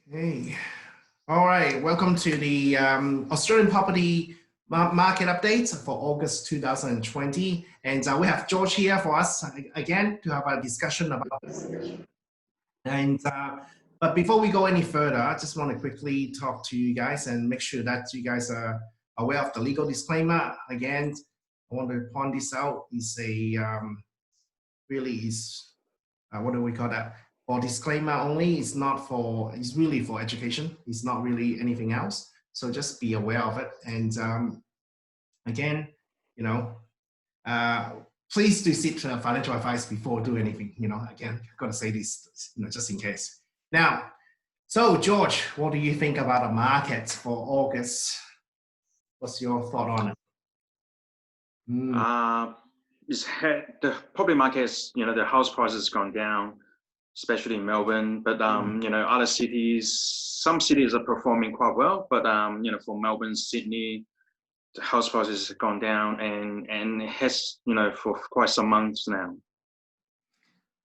Hey, all right. Welcome to the Australian property market update for August 2020. And we have George here for us again to have a discussion about this. And but before we go any further, I just want to quickly talk to you guys and make sure that you guys are aware of the legal disclaimer. Again, I want to point this out. Is a really is what do we call that? For disclaimer only, it's not for, it's really for education. It's not really anything else. So just be aware of it. And again, you know, uh, please do seek financial advice before do anything. Again, I've got to say this, just in case. Now, so George, what do you think about the market for August? What's your thought on it? Uh, the property market is, the house prices gone down, especially in Melbourne. But other cities, some cities are performing quite well. But for Melbourne, Sydney, the house prices have gone down, and it has, for quite some months now.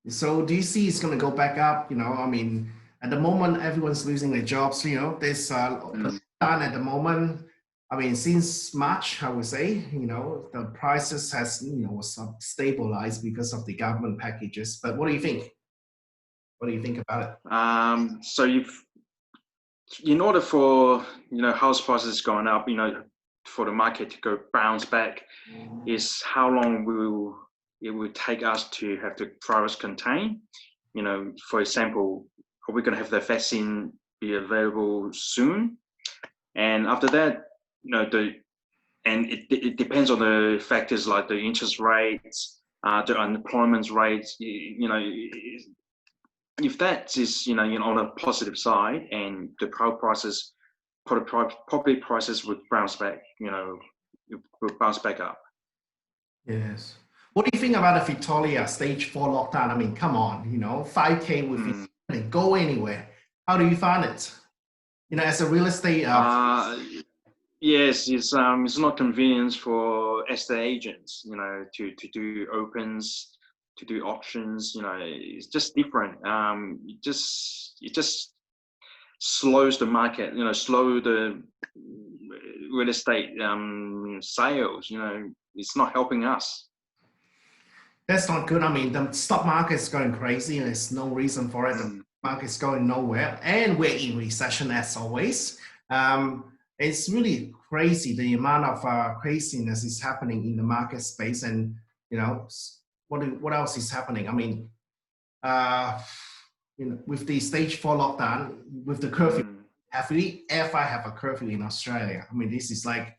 So do you see it's going to go back up? I mean, at the moment, everyone's losing their jobs. There's the done at the moment. I mean, since March, I would say, the prices has, was stabilized because of the government packages. But what do you think? What do you think about it? So in order for, house prices going up, for the market to go bounce back, is how long it will take us to have the virus contained. For example, are we going to have the vaccine be available soon? And after that, it depends on the factors like the interest rates, the unemployment rates. If that is on a positive side, and the property prices would bounce back, will bounce back up. Yes. What do you think about the Victoria stage 4 lockdown? I mean, come on, 5K with go anywhere. How do you find it? As a real estate. Yes, it's not convenient for estate agents, to do opens, to do auctions. It's just different. It just slows the market. Slow the real estate sales. It's not helping us. That's not good. I mean, the stock market is going crazy, and there's no reason for it. The market's going nowhere, and we're in recession as always. It's really crazy the amount of craziness is happening in the market space, and what else is happening? I mean, with the stage 4 lockdown, with the curfew, have we ever have a curfew in Australia? I mean, this is like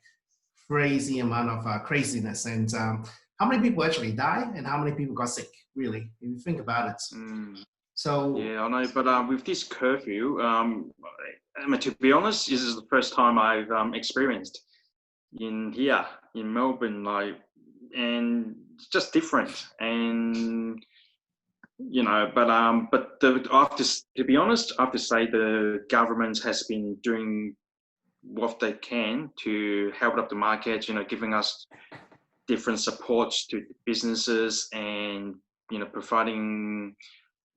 crazy amount of craziness, and how many people actually died, and how many people got sick? Really, if you think about it. So yeah, I know, but with this curfew, I mean, to be honest, this is the first time I've experienced in here in Melbourne, and it's just different. And to be honest, I have to say the government has been doing what they can to help up the market. Giving us different supports to businesses, and providing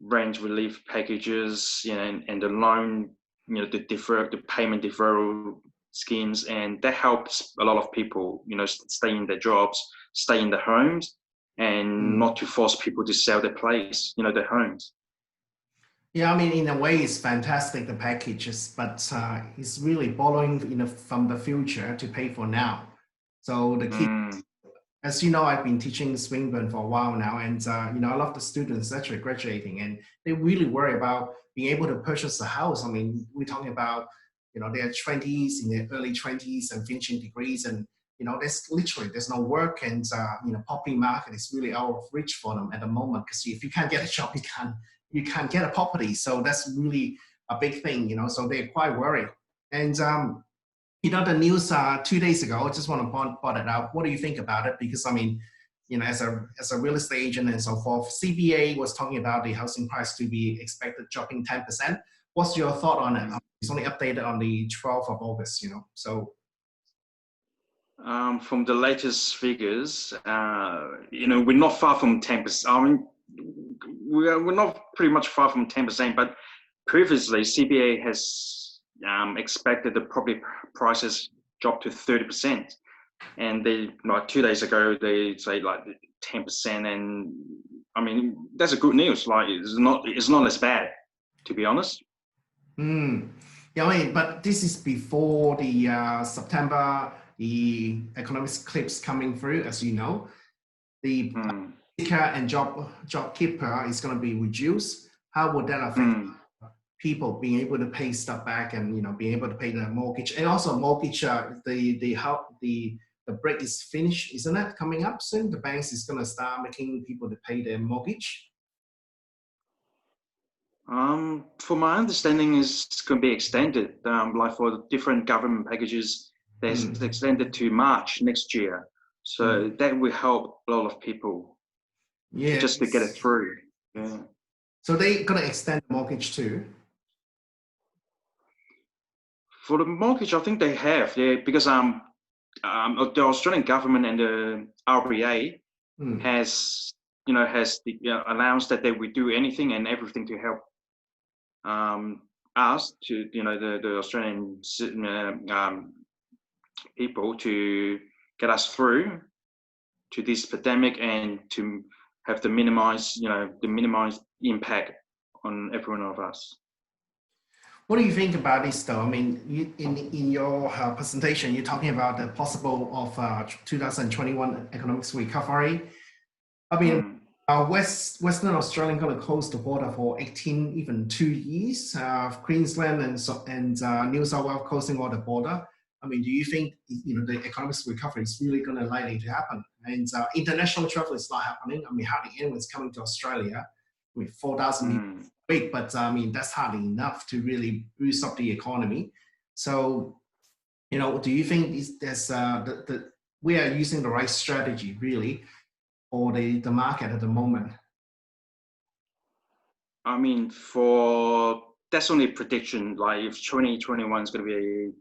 rent relief packages, and the loan, the payment deferral schemes, and that helps a lot of people, stay in their jobs, stay in their homes, and not to force people to sell their place, their homes. Yeah, I mean, in a way, it's fantastic, the packages, but it's really borrowing, from the future to pay for now. So the kids, as you know, I've been teaching Swinburne for a while now, and a lot of the students actually graduating, and they really worry about being able to purchase a house. I mean, we're talking about, their 20s, in their early 20s, and finishing degrees, and there's no work, and property market is really out of reach for them at the moment, because if you can't get a job, you can't get a property. So that's really a big thing, So they're quite worried, and the news 2 days ago, I just want to point it out. What do you think about it? Because I mean, as a real estate agent and so forth, CBA was talking about the housing price to be expected dropping 10%. What's your thought on it? It's only updated on the 12th of August, so. From the latest figures, we're not far from 10%. I mean, we're not pretty much far from 10%, but previously CBA has expected the property prices drop to 30%, and they like 2 days ago they say like 10%, and I mean that's a good news. Like it's not as bad, to be honest. Yeah, I mean, but this is before the September, the economic clips coming through, as you know. The seeker and job keeper is going to be reduced. How would that affect people being able to pay stuff back and being able to pay the mortgage? And also mortgage, the break is finished, isn't it? Coming up soon, the banks is going to start making people to pay their mortgage. For my understanding, is going to be extended. Like for the different government packages, it's extended to March next year. So that will help a lot of people. Yeah, just to get it through. Yeah. So they're going to extend the mortgage too. For the mortgage, I think they have. Yeah, because the Australian government and the RBA has announced that they will do anything and everything to help us to the Australian people to get us through to this pandemic and to have the minimized impact on every one of us. What do you think about this, though? I mean, in your presentation, you're talking about the possible of 2021 economic recovery. I mean, Western Australia going to close the border for 18, even 2 years. Queensland and New South Wales closing all the border. I mean, do you think the economic recovery is really going to likely to happen? And international travel is not happening. I mean, hardly anyone's coming to Australia. I mean, 4,000 people a week, but I mean that's hardly enough to really boost up the economy. So, do you think we are using the right strategy really for the market at the moment? I mean, that's only a prediction. Like if 2021 is going to be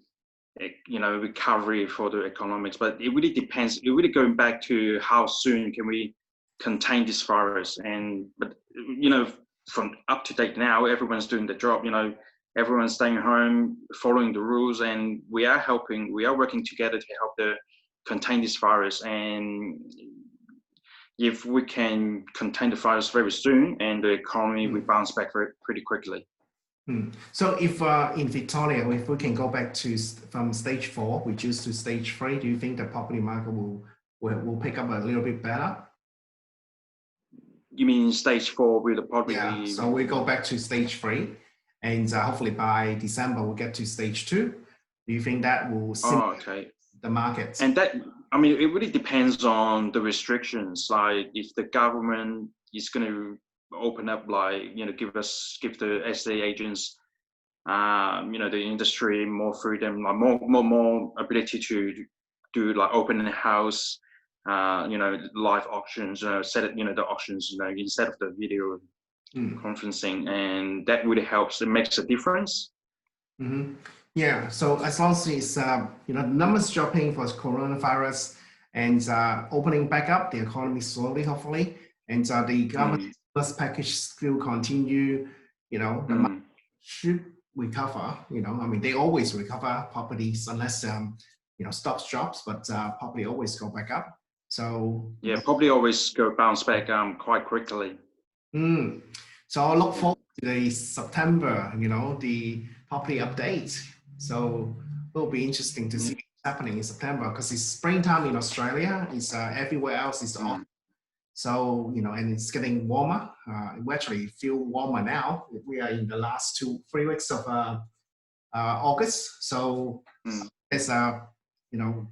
a recovery for the economics, but it really depends. It really going back to how soon can we contain this virus, but from up to date now, everyone's doing the job. Everyone's staying home, following the rules, and we are working together to help contain this virus. And if we can contain the virus very soon, and the economy will bounce back pretty quickly. So if in Victoria, if we can go back from stage 4, reduce to stage 3, do you think the property market will pick up a little bit better? You mean stage 4 with the property? Yeah, so we go back to stage 3, and hopefully by December we'll get to stage 2. Do you think that will simulate the market? And that, I mean, it really depends on the restrictions. Like if the government is going to open up, like give the estate agents, the industry more freedom, like more ability to do like open house, live auctions, set it, the auctions, instead of the video conferencing, and that really helps. It makes a difference. Yeah. So as long as it's the numbers dropping for coronavirus and opening back up the economy slowly, hopefully, and the government package still continue, the market should recover. I mean, they always recover properties unless stocks drops, but property always go back up. So yeah, probably always bounce back quite quickly. So I look forward to the September, the property update. So it will be interesting to see what's happening in September, because it's springtime in Australia. It's everywhere else is on. So and it's getting warmer. We actually feel warmer now. We are in the last 2-3 weeks of August. So there's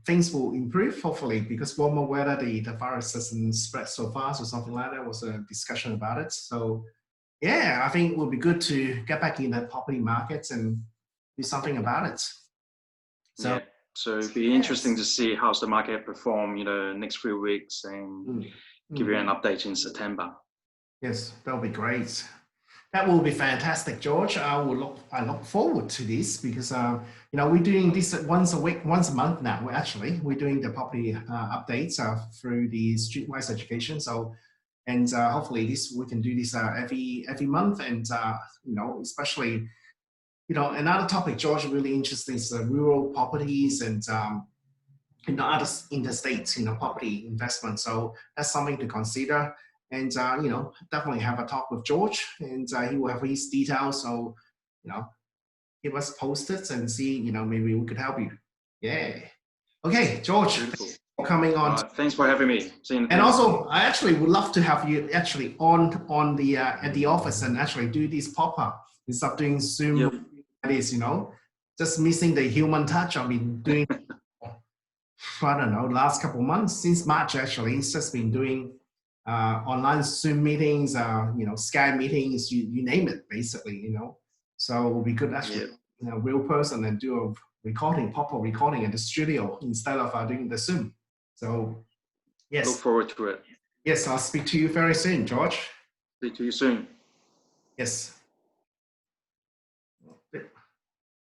things will improve hopefully, because warmer weather, the virus doesn't spread so fast or something like that. Was a discussion about it. So yeah, I think it would be good to get back in the property markets and do something about it. So it'd be interesting to see how's the market perform, next few weeks, and give you an update in September. Yes, that'll be great. That will be fantastic, George. I look forward to this, because we're doing this once a month now. We're doing the property updates through the Streetwise Education. So And hopefully we can do this every month. And, especially, another topic George really interested is rural properties and, other interstate, property investment. So that's something to consider. And, definitely have a talk with George, and he will have his details. So, keep us posted and see, maybe we could help you. Yeah. Okay, George, thanks for coming on. Thanks for having me. And also, I actually would love to have you actually on the at the office and actually do this pop-up instead of doing Zoom. This, just missing the human touch. I've been doing, I don't know, last couple of months since March. Actually, it's just been doing online Zoom meetings, Skype meetings, you name it, basically, So we could actually, real person and do a proper recording in the studio instead of doing the Zoom. So, yes. Look forward to it. Yes, I'll speak to you very soon, George. Speak to you soon. Yes.